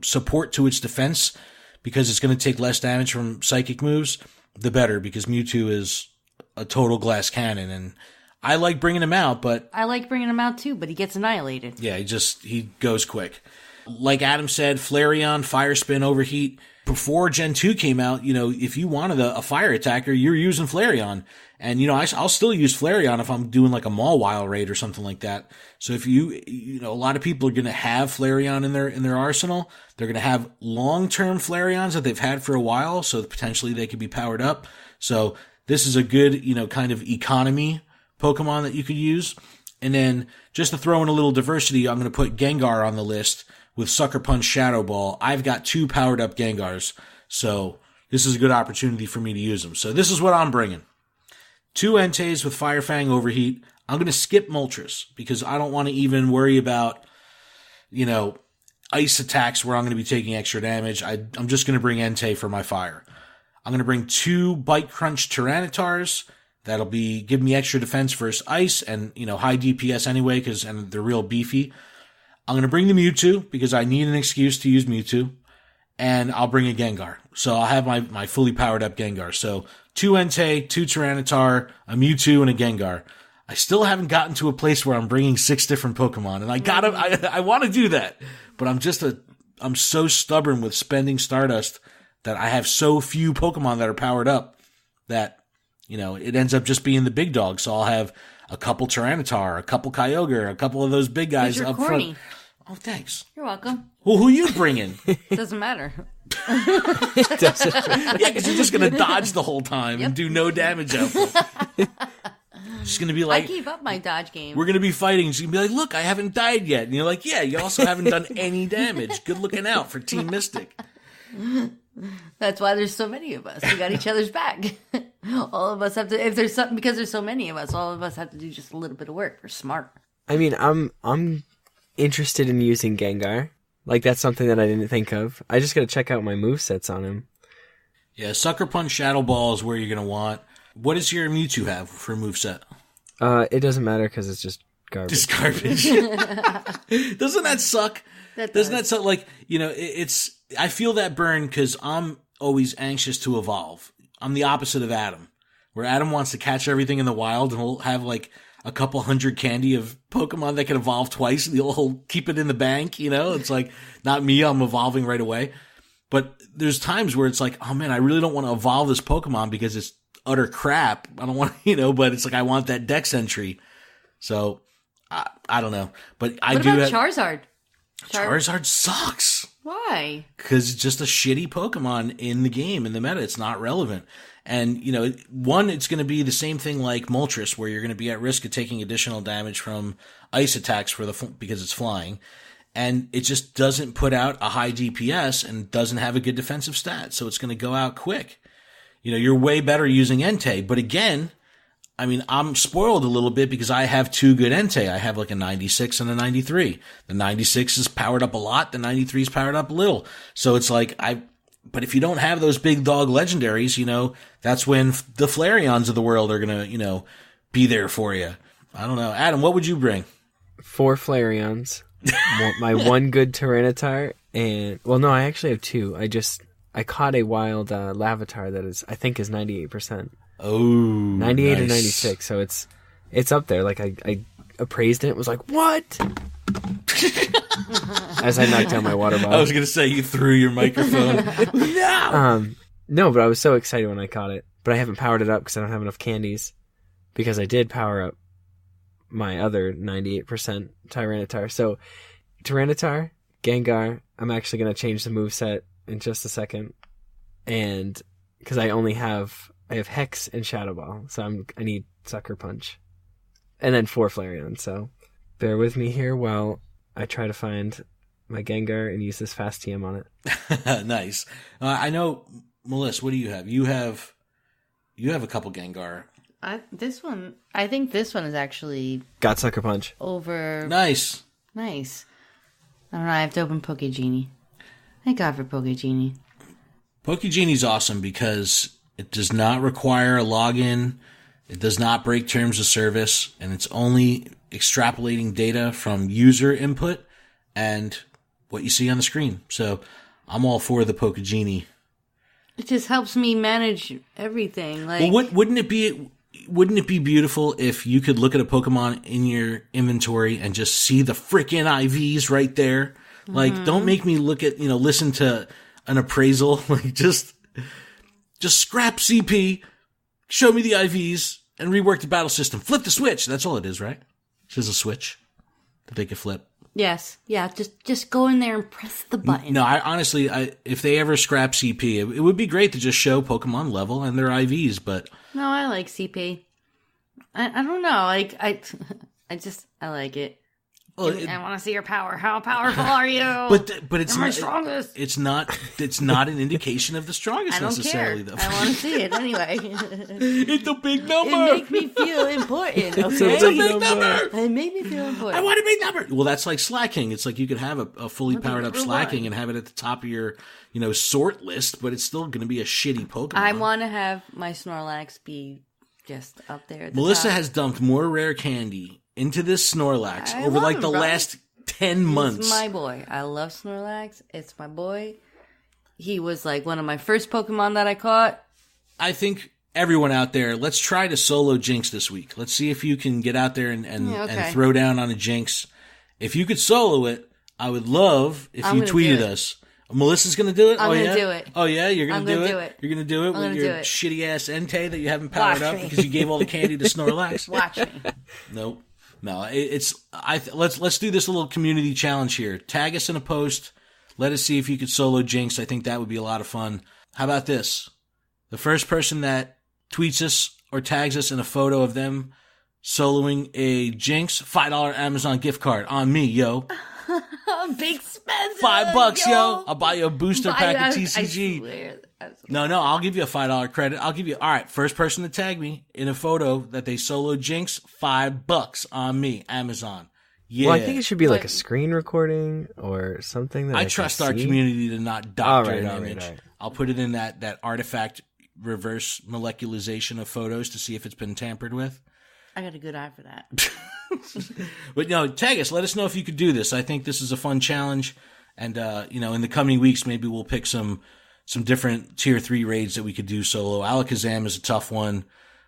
support to its defense, because it's going to take less damage from Psychic moves, the better, because Mewtwo is a total glass cannon. And I like bringing him out, but... I like bringing him out too, but he gets annihilated. Yeah, he goes quick. Like Adam said, Flareon, Fire Spin, Overheat. Before Gen 2 came out, if you wanted a fire attacker, you're using Flareon. And, I'll still use Flareon if I'm doing like a Mawile raid or something like that. So if a lot of people are going to have Flareon in their arsenal. They're going to have long-term Flareons that they've had for a while, so potentially they could be powered up. So this is a good, kind of economy Pokemon that you could use. And then just to throw in a little diversity, I'm going to put Gengar on the list with Sucker Punch, Shadow Ball. I've got 2 powered up Gengars, so this is a good opportunity for me to use them. So this is what I'm bringing. 2 Entei's with Fire Fang, Overheat. I'm going to skip Moltres because I don't want to even worry about, ice attacks where I'm going to be taking extra damage. I'm just going to bring Entei for my fire. I'm going to bring 2 Bite Crunch Tyrannitars. That'll give me extra defense versus ice and, high DPS anyway, and they're real beefy. I'm going to bring the Mewtwo because I need an excuse to use Mewtwo, and I'll bring a Gengar. So I'll have my fully powered up Gengar. So 2 Entei, 2 Tyranitar, a Mewtwo, and a Gengar. I still haven't gotten to a place where I'm bringing 6 different Pokemon, and I want to do that, but I'm so stubborn with spending Stardust that I have so few Pokemon that are powered up that, it ends up just being the big dog. So I'll have a couple Tyranitar, a couple Kyogre, a couple of those big guys up front. Oh, thanks. You're welcome. Well, who are you bringing? Doesn't matter. Yeah, because you're just going to dodge the whole time and do no damage output. Just going to be like... I gave up my dodge game. We're going to be fighting. She's going to be like, look, I haven't died yet. And you're like, yeah, you also haven't done any damage. Good looking out for Team Mystic. That's why there's so many of us. We got each other's back. All of us have to, if there's something, because there's so many of us, all of us have to do just a little bit of work. We're smart. I mean, I'm interested in using Gengar. Like, that's something that I didn't think of. I just gotta check out my movesets on him. Yeah, Sucker Punch, Shadow Ball is where you're gonna want. What does your Mewtwo have for moveset? It doesn't matter because it's just garbage. Just garbage. Doesn't that suck? Doesn't that suck? Like, I feel that burn because I'm always anxious to evolve. I'm the opposite of Adam, where Adam wants to catch everything in the wild and he'll have like a couple hundred candy of Pokemon that can evolve twice and he'll keep it in the bank, It's like, not me, I'm evolving right away. But there's times where it's like, oh man, I really don't want to evolve this Pokemon because it's utter crap. I don't want, but it's like, I want that Dex entry. So, I don't know. But I do have... Charizard? Charizard sucks. Why? Because it's just a shitty Pokemon in the game, in the meta. It's not relevant. And, it's going to be the same thing like Moltres, where you're going to be at risk of taking additional damage from ice attacks because it's flying. And it just doesn't put out a high DPS and doesn't have a good defensive stat. So it's going to go out quick. You're way better using Entei. But again, I mean, I'm spoiled a little bit because I have 2 good Entei. I have like a 96 and a 93. The 96 is powered up a lot. The 93 is powered up a little. So it's like, but if you don't have those big dog legendaries, that's when the Flareons of the world are going to, be there for you. I don't know. Adam, what would you bring? 4 Flareons. My 1 good Tyranitar. And, well, no, I actually have 2. I caught a wild Lavatar that I think is 98%. Oh, 98 nice. or 96, so it's up there. Like, I appraised it, was like, what? As I knocked down my water bottle. I was going to say, you threw your microphone. No! No, but I was so excited when I caught it. But I haven't powered it up because I don't have enough candies. Because I did power up my other 98% Tyranitar. So, Tyranitar, Gengar, I'm actually going to change the moveset in just a second. And, because I have Hex and Shadow Ball, so I need Sucker Punch. And then 4 Flareon, so bear with me here while I try to find my Gengar and use this fast TM on it. Nice. I know, Melissa, what do you have? You have a couple Gengar. I think this one is actually... Got Sucker Punch. Over... Nice. I don't know, I have to open Pokegenie. Thank God for Pokegenie. Pokegenie's awesome because it does not require a login It does not break terms of service, and it's only extrapolating data from user input and what you see on the screen. So I'm all for the Pokegenie. It just helps me manage everything. Like, well, wouldn't it be beautiful if you could look at a Pokemon in your inventory and just see the frickin' IVs right there? Like, don't make me listen to an appraisal. Like, just scrap CP, show me the IVs, and rework the battle system. Flip the switch. That's all it is, right? It's just a switch that they can flip. Yes. Yeah, just go in there and press the button. No, honestly, if they ever scrap CP, it would be great to just show Pokemon level and their IVs, but... No, I like CP. I don't know. Like, I like it. Well, I want to see your power. How powerful are you? But it's my strongest. It's not an indication of the strongest necessarily. Though. I want to see it anyway. It's a big number. It makes me feel important. Okay? It's a big number. It made me feel important. I want a big number. Well, that's like Slacking. It's like you could have a fully powered up Slacking and have it at the top of your sort list, but it's still going to be a shitty Pokemon. I want to have my Snorlax be just up there. At the Melissa top. has dumped more rare candy into this Snorlax over like the last 10 months. It's my boy. I love Snorlax. It's my boy. He was like one of my first Pokemon that I caught. I think everyone out there, let's try to solo Jynx this week. Let's see if you can get out there and throw down on a Jynx. If you could solo it, I would love if you tweeted us. Melissa's going to do it? I'm going to do it. Oh, yeah? You're going to do it? You're going to do it with your shitty-ass Entei that you haven't powered up because you gave all the candy to Snorlax? Watch me. Nope. No, let's do this little community challenge here. Tag us in a post. Let us see if you could solo Jynx. I think that would be a lot of fun. How about this? The first person that tweets us or tags us in a photo of them soloing a Jynx, $5 Amazon gift card on me, yo. Big spender. $5, yo. I'll buy you a booster pack of TCG. I swear. No, I'll give you a $5 credit. I'll give you, all right, first person to tag me in a photo that they solo Jynx, $5 on me, Amazon. Yeah. Well, I think it should be like a screen recording or something that I trust our community to not doctor an image. Right. I'll put it in that artifact reverse molecularization of photos to see if it's been tampered with. I got a good eye for that. But no, tag us. Let us know if you could do this. I think this is a fun challenge. And, in the coming weeks, maybe we'll pick some different tier 3 raids that we could do solo. Alakazam is a tough one.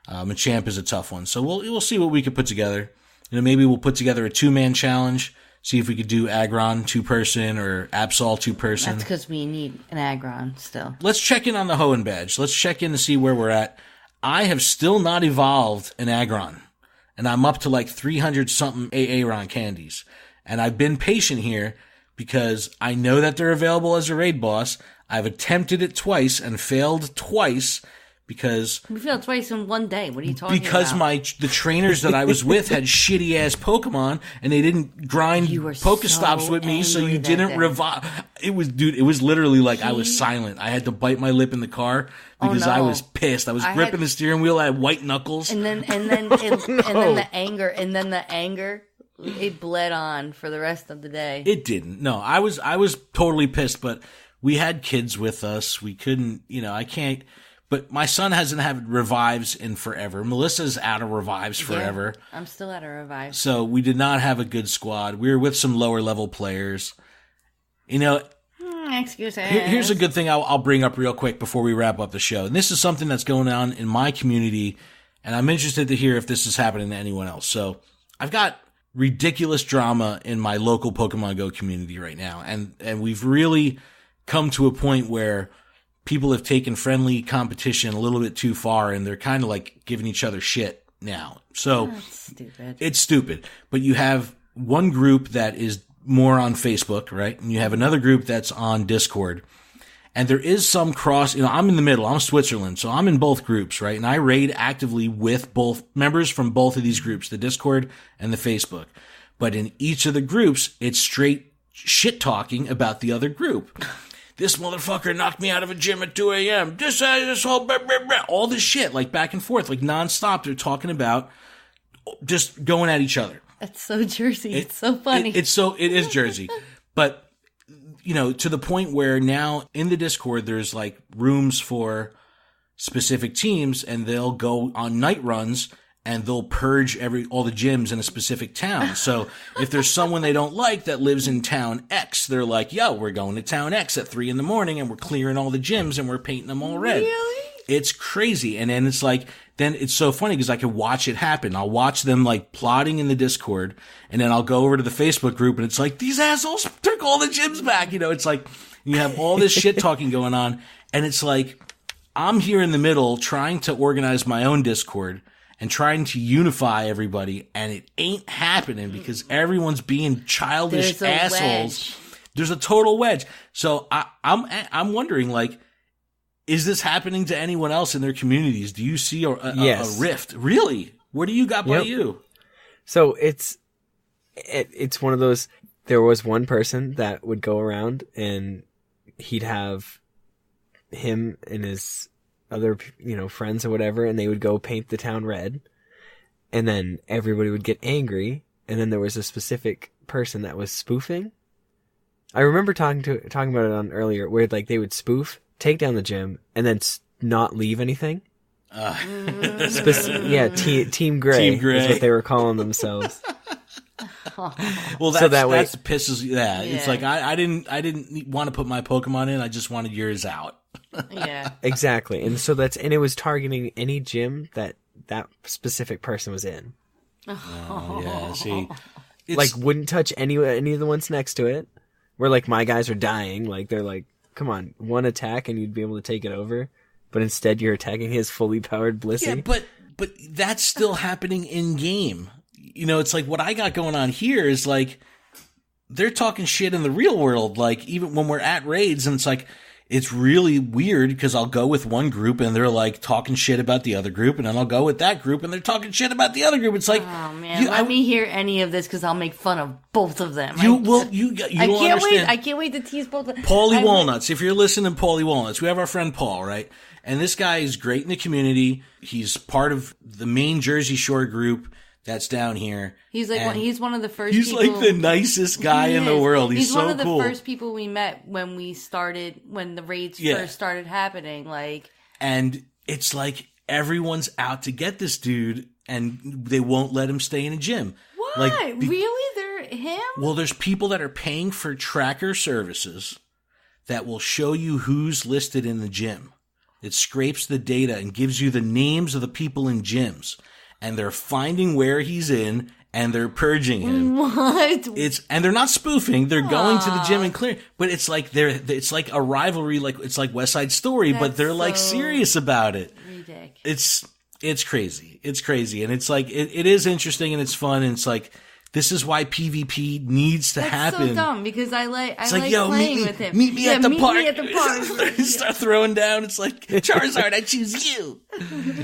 Machamp is a tough one. So we'll see what we could put together. Maybe we'll put together a 2-man challenge. See if we could do Aggron 2-person or Absol 2-person. That's because we need an Aggron still. Let's check in on the Hoenn badge. Let's check in to see where we're at. I have still not evolved an Aggron. And I'm up to like 300-something Aaron candies. And I've been patient here because I know that they're available as a raid boss. I've attempted it twice and failed twice because... We failed twice in one day. What are you talking because about? Because the trainers that I was with had shitty-ass Pokemon, and they didn't grind Pokestops with me, so you didn't revive... It was literally like I was silent. I had to bite my lip in the car because I was pissed. I was gripping the steering wheel. I had white knuckles. And then the anger... It bled on for the rest of the day. It didn't. No, I was totally pissed, but we had kids with us. We couldn't, I can't. But my son hasn't had revives in forever. Melissa's out of revives forever. Yeah, I'm still out of revives. So we did not have a good squad. We were with some lower level players. Excuses. Here's a good thing I'll bring up real quick before we wrap up the show. And this is something that's going on in my community, and I'm interested to hear if this is happening to anyone else. So I've got ridiculous drama in my local Pokemon GO community right now. And we've really come to a point where people have taken friendly competition a little bit too far, and they're kind of like giving each other shit now. So it's stupid. But you have one group that is more on Facebook, right? And you have another group that's on Discord. And there is some cross, I'm in the middle. I'm Switzerland. So I'm in both groups, right? And I raid actively with both members from both of these groups, the Discord and the Facebook. But in each of the groups, it's straight shit talking about the other group. This motherfucker knocked me out of a gym at 2 a.m. This whole, blah, blah, blah. All this shit, like back and forth, like nonstop. They're talking about just going at each other. That's so Jersey. It's so funny. It is Jersey. But, to the point where now in the Discord, there's like rooms for specific teams, and they'll go on night runs and they'll purge all the gyms in a specific town. So if there's someone they don't like that lives in town X, they're like, yo, we're going to town X at 3 a.m. and we're clearing all the gyms and we're painting them all red. Really? It's crazy. And then it's like, then it's so funny because I can watch it happen. I'll watch them like plotting in the Discord, and then I'll go over to the Facebook group and it's like, these assholes took all the gyms back. You know, it's like you have all this shit talking going on, and it's like I'm here in the middle trying to organize my own Discord and trying to unify everybody, and it ain't happening because everyone's being childish assholes. There's a total wedge. So I'm wondering, like, is this happening to anyone else in their communities? Do you see a rift? Really? What do you got by you? So it's one of those. There was one person that would go around and he'd have him and his other, friends or whatever, and they would go paint the town red, and then everybody would get angry, and then there was a specific person that was spoofing. I remember talking about it on earlier, where like they would spoof, take down the gym, and then not leave anything. Team Gray is what they were calling themselves. Well, that pisses. Yeah, it's like I didn't want to put my Pokemon in. I just wanted yours out. Yeah, exactly. And so it was targeting any gym that specific person was in. Oh, yeah. See, like wouldn't touch any of the ones next to it. Where like my guys are dying. Like they're like, come on, one attack and you'd be able to take it over. But instead, you're attacking his fully powered Blissey. Yeah, but that's still happening in game. It's like what I got going on here is like they're talking shit in the real world. Like even when we're at raids, and it's like it's really weird because I'll go with one group and they're like talking shit about the other group, and then I'll go with that group and they're talking shit about the other group. It's like, oh man, let me hear any of this because I'll make fun of both of them. You don't understand. I can't wait to tease both of them. Paulie Walnuts. If you're listening, Paulie Walnuts, we have our friend Paul, right? And this guy is great in the community. He's part of the main Jersey Shore group that's down here. He's like he's one of the first. He's people, like the nicest guy in the world. He's so one of the cool. first people we met when the raids first started happening. Like, and it's like everyone's out to get this dude, and they won't let him stay in a gym. What? Like, really? They're him? Well, there's people that are paying for tracker services that will show you who's listed in the gym. It scrapes the data and gives you the names of the people in gyms. And they're finding where he's in, and they're purging him. What? And they're not spoofing. They're going to the gym and clearing. But it's like it's like a rivalry, like it's like West Side Story, but they're like serious about it. Ridiculous. It's crazy. It's crazy, and it's like it is interesting and it's fun, and it's like this is why PvP needs to happen. That's so dumb because I like yo, playing with him. Meet me at the park. Me at the park. Start throwing down. It's like Charizard, I choose you.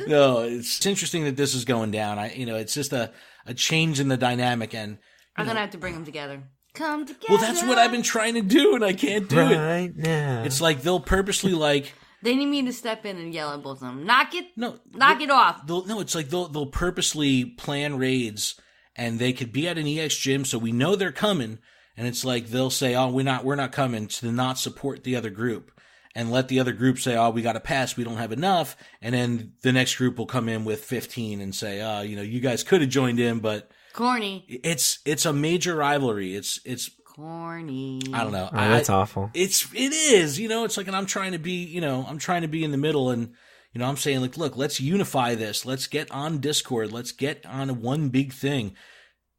No, it's interesting that this is going down. It's just a change in the dynamic, and I'm gonna have to bring them together. Come together. Well, that's what I've been trying to do, and I can't do it right now. It's like they'll purposely like. They need me to step in and yell at both of them. Knock it off. It's like they'll purposely plan raids. And they could be at an EX gym, so we know they're coming. And it's like they'll say, "Oh, we're not coming," to not support the other group, and let the other group say, "Oh, we got to pass. We don't have enough." And then the next group will come in with 15 and say, "Oh, you guys could have joined in, but corny." It's a major rivalry. It's corny. I don't know. Oh, that's awful. It is. It's like, and I'm trying to be, I'm trying to be in the middle, and. I'm saying, like, look, let's unify this. Let's get on Discord. Let's get on one big thing.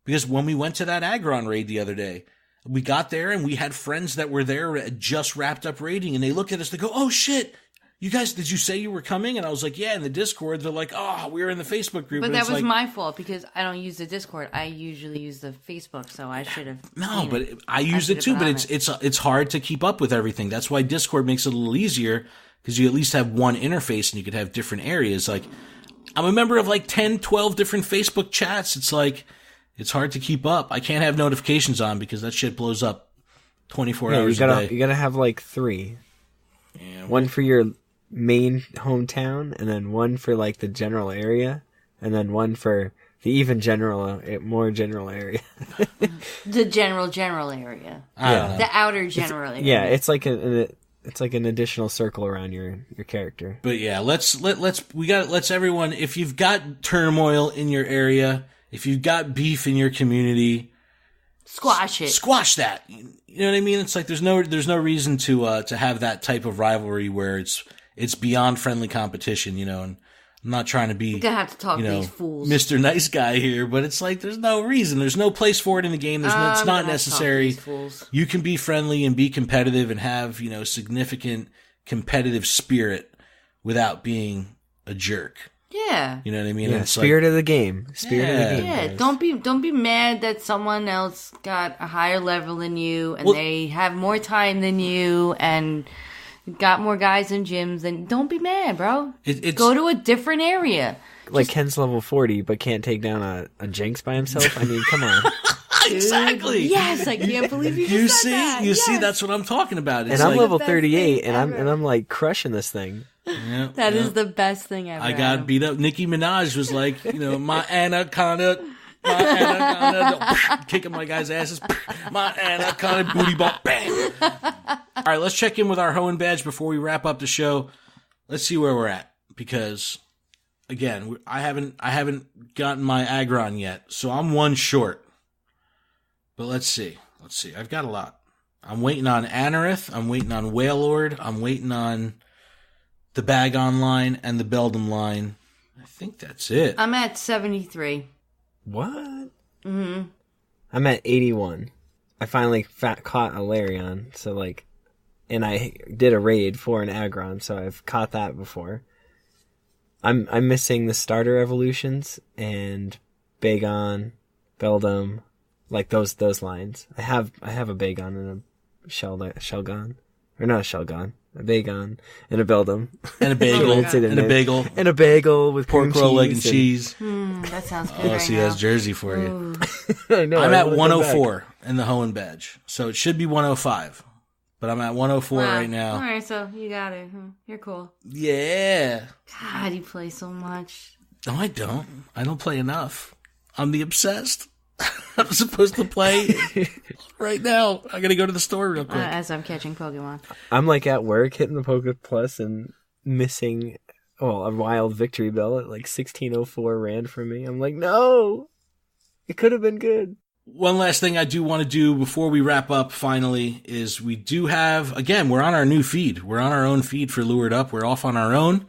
Because when we went to that Aggron raid the other day, we got there and we had friends that were there just wrapped up raiding, and they look at us, they go, "Oh shit, you guys, did you say you were coming?" And I was like, "Yeah." In the Discord, they're like, "Oh, we were in the Facebook group." But that was my fault because I don't use the Discord. I usually use the Facebook, so I should have. No, but I use it too. But it's hard to keep up with everything. That's why Discord makes it a little easier. Because you at least have one interface and you could have different areas. Like, I'm a member of like 10, 12 different Facebook chats. It's like, it's hard to keep up. I can't have notifications on because that shit blows up 24 hours a day. You gotta have like 3. Yeah, one for your main hometown, and then one for like the general area, and then one for the more general area. The general area. I don't know. The outer general area. Yeah, it's like it's like an additional circle around your character. But yeah, let's everyone, if you've got turmoil in your area, if you've got beef in your community, squash it. Squash that. You know what I mean? It's like there's no reason to have that type of rivalry where it's beyond friendly competition, you know, and I'm not trying to be, we're gonna have to talk to these fools. Mr. Nice Guy here, but it's like there's no reason. There's no place for it in the game. It's not necessary. You can be friendly and be competitive and have, you know, significant competitive spirit without being a jerk. Yeah. You know what I mean? Yeah, it's spirit of the game. Spirit of the game. Yeah, guys. don't be mad that someone else got a higher level than you and they have more time than you and got more guys in gyms, and don't be mad, bro. Go to a different area. Like Ken's level 40, but can't take down a Jynx by himself. I mean, come on. Exactly. Yes, I can't believe you just said that. You see, that's what I'm talking about. It's and I'm level 38, and I'm like crushing this thing. Yeah, that is the best thing ever. I got beat up. Nicki Minaj was like, you know, my anaconda, kicking my guys' asses. My anaconda booty ball, bang. All right, let's check in with our Hoenn badge before we wrap up the show. Let's see where we're at, because again, I haven't gotten my Aggron yet, so I'm one short. But let's see. I've got a lot. I'm waiting on Anorith. I'm waiting on Wailord. I'm waiting on the Bag Online and the Beldum line. I think that's it. I'm at 73. What? Mm-hmm. I'm at 81. I finally caught a Larion, so like, and I did a raid for an Aggron, so I've caught that before. I'm missing the starter evolutions and Bagon, Beldum, like those lines. I have a Bagon and a Shelgon, or not a Shelgon, a Bagon and a Beldum and a bagel and a bagel with pork roll, egg, and cheese. That sounds good. Oh, see, that's Jersey for you. I know. I'm at 104 in the Hoenn badge, so it should be 105. But I'm at 104 right now. All right, so you got it. You're cool. Yeah. God, you play so much. No, I don't. I don't play enough. I'm the obsessed. I'm supposed to play right now. I gotta go to the store real quick. As I'm catching Pokemon. I'm like at work hitting the Poké Plus and missing a wild victory bell at like 1604 rand from me. I'm like, no, it could have been good. One last thing I do want to do before we wrap up finally is we do have, again, we're on our new feed. We're on our own feed for Lured Up. We're off on our own.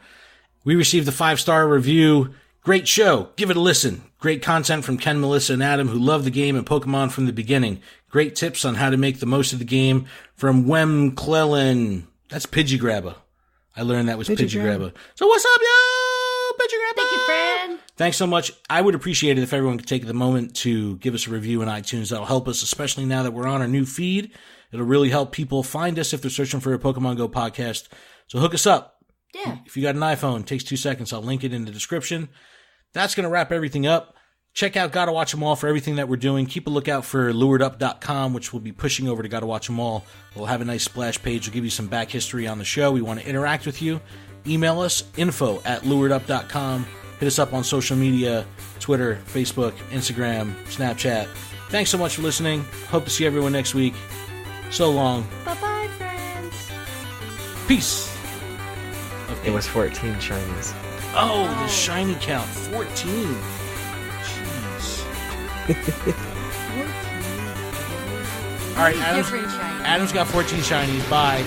We received a 5-star review. Great show. Give it a listen. Great content from Ken, Melissa, and Adam, who love the game and Pokemon from the beginning. Great tips on how to make the most of the game from Wem Clellan. That's Pidgegrabba. I learned that was Pidgegrabba. So what's up, yo? Pidgegrabba. Thank you, friend. Thanks so much. I would appreciate it if everyone could take the moment to give us a review on iTunes. That'll help us, especially now that we're on our new feed. It'll really help people find us if they're searching for a Pokemon Go podcast. So hook us up. Yeah. If you got an iPhone, it takes 2 seconds. I'll link it in the description. That's going to wrap everything up. Check out Gotta Watch 'Em All for everything that we're doing. Keep a lookout for luredup.com, which we'll be pushing over to Gotta Watch 'Em All. We'll have a nice splash page. We'll give you some back history on the show. We want to interact with you. Email us, info@luredup.com. Hit us up on social media, Twitter, Facebook, Instagram, Snapchat. Thanks so much for listening. Hope to see everyone next week. So long. Bye-bye, friends. Peace. It was 14 shinies. Oh, the shiny count. 14. Jeez. All right, Adam's got 14 shinies. Bye.